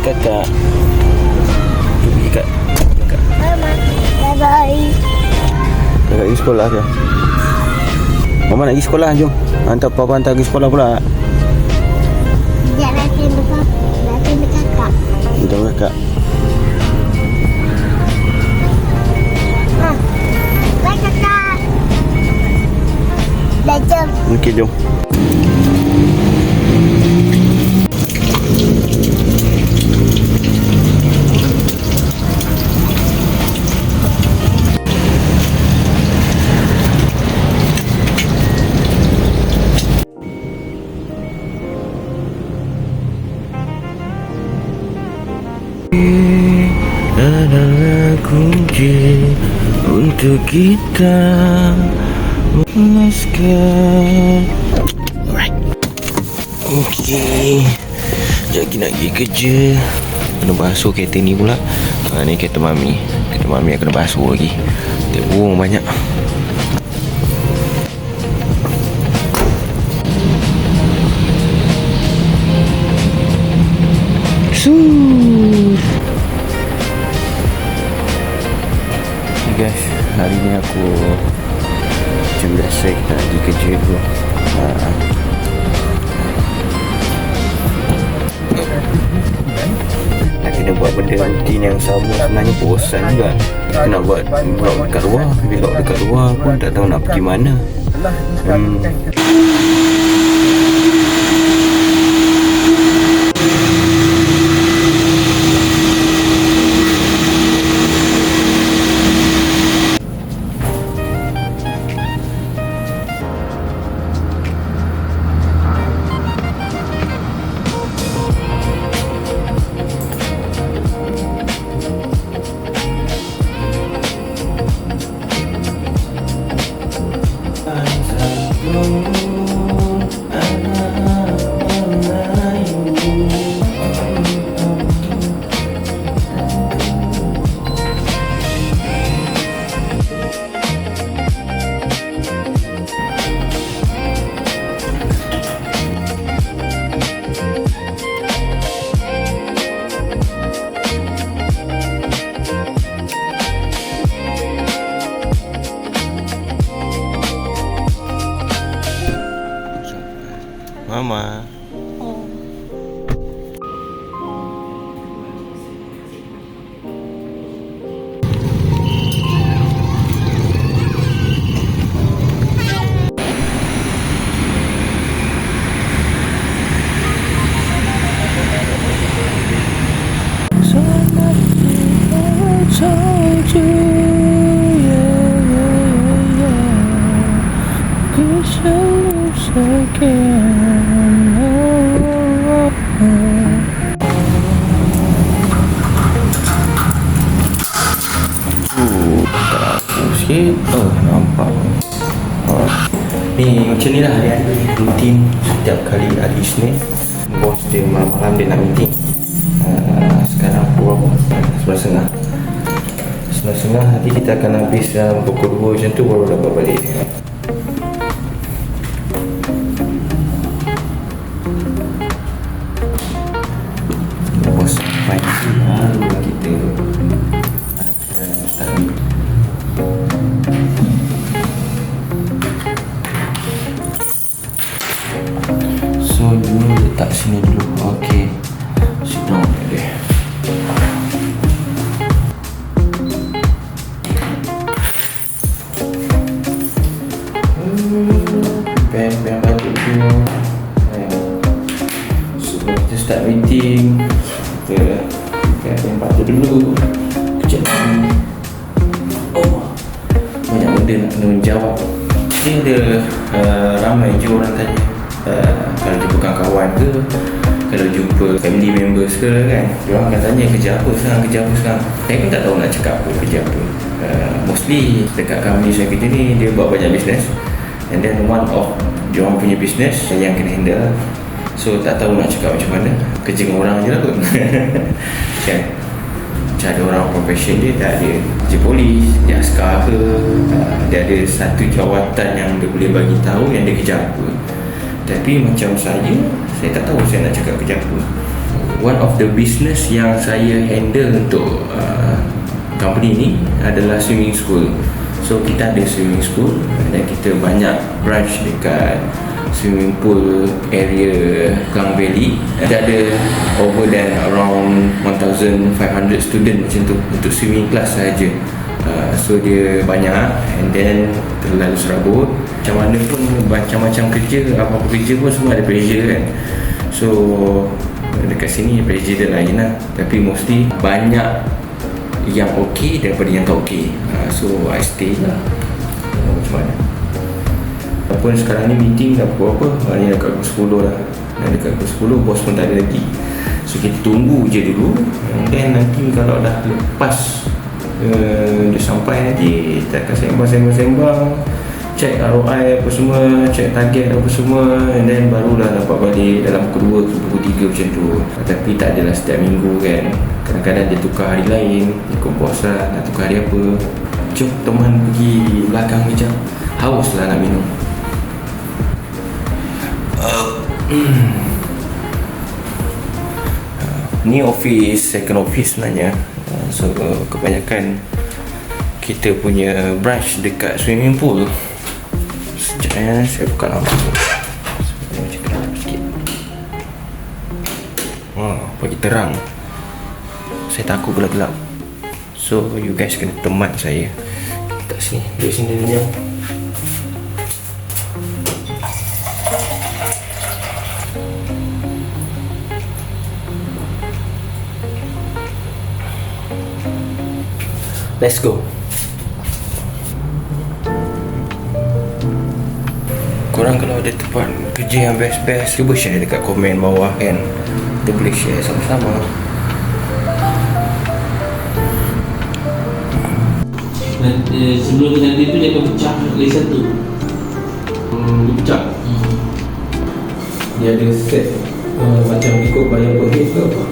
kakak. Pergi kak. Bye-bye. Kakak pergi sekolah ke? Mama nak pergi sekolah, jom. Hantar papa hantar pergi sekolah pula. Sekejap lagi dekat kakak. Jom kakak. Bye kakak. Dah jom. Okey, jom. Adalah kunci untuk kita memuaskan. Alright. Okey. Sekejap lagi nak pergi kerja. Kena basuh kereta ni pula. Ni kereta mami. Kereta mami yang kena basuh lagi. Dia buang banyak. Guys, hari ni aku macam biasa kita nak pergi kerja tu. Nak kena buat benda rutin yang sama, sebenarnya bosan juga. Kita nak buat vlog dekat luar, vlog dekat luar pun tak tahu nak pergi mana. Mama. Oh, nampak. Ni macam ni lah hari-hari rutin. Setiap kali hari Isnin bos dia malam-malam dia nak meeting. Sekarang pukul 11.30. 11.30 nanti kita akan habis pukul 2 macam tu baru dapat balik. Bos sampai baru kita dulu letak sini dulu. Okey, sit down deh. Pen baju tu. Sebelum kita start meeting, kita pen baju dulu. Kejap lagi. Oh, banyak benda nak kena jawab. Ni ada ramai je orang tanya. Kalau jumpa kawan-kawan ke, kalau jumpa family members ke kan, dia orang akan tanya kerja apa sekarang. Saya pun tak tahu nak cakap apa kerja apa. Mostly dekat company saya kerja ni, dia buat banyak business, and then one of dia orang punya business yang kena handle. So tak tahu nak cakap macam mana. Kerja dengan orang je lah kot. Kan, macam ada orang profession dia tak ada kerja polis, dia askar ke, dia ada satu jawatan yang dia boleh bagi tahu yang dia kerja apa. Tapi macam saya tak tahu saya nak cakap kerja apa. one of the business yang saya handle untuk company ni adalah swimming school. So kita ada swimming school dan kita banyak branch dekat swimming pool area Klang Valley. Ada over than around 1,500 student macam tu untuk swimming class sahaja. So dia banyak, and then terlalu serabut. Macam mana pun, macam-macam kerja, apa-apa kerja pun semua ada pressure kan. So dekat sini pressure dia lain lah, tapi mostly banyak yang okey daripada yang tak okey. So I stay lah. Macam mana pun sekarang ni meeting dah pukul apa? Ni dah kat pukul 10 dah. Dan dekat pukul 10 bos pun tak ada lagi. So kita tunggu je dulu, and then nanti kalau dah lepas dia sampai, nanti kita akan sembang-sembang, check ROI apa semua, check target apa semua, and then barulah dapat balik dalam pukul 2 ke pukul 3 macam tu. Tapi tak adalah setiap minggu kan. Kadang-kadang dia tukar hari lain, ikut bos lah nak tukar hari apa. Jom teman pergi belakang kejap, haus lah nak minum. Ni office, second office sebenarnya. So kebanyakan kita punya branch dekat swimming pool. Sekejap saya buka lampu. Macam gelap sikit. Pagi terang. Saya takut gelap-gelap. So you guys kena teman saya. Kat sini, duduk sini dulu jom. Let's go. Korang kalau ada tempat kerja yang best-best, cuba share dekat komen bawah kan. Kita boleh share sama-sama. Sebelum nanti tu dia akan pecah lagi satu. Dia pecah. Dia ada set macam ikut bayar per head ke apa?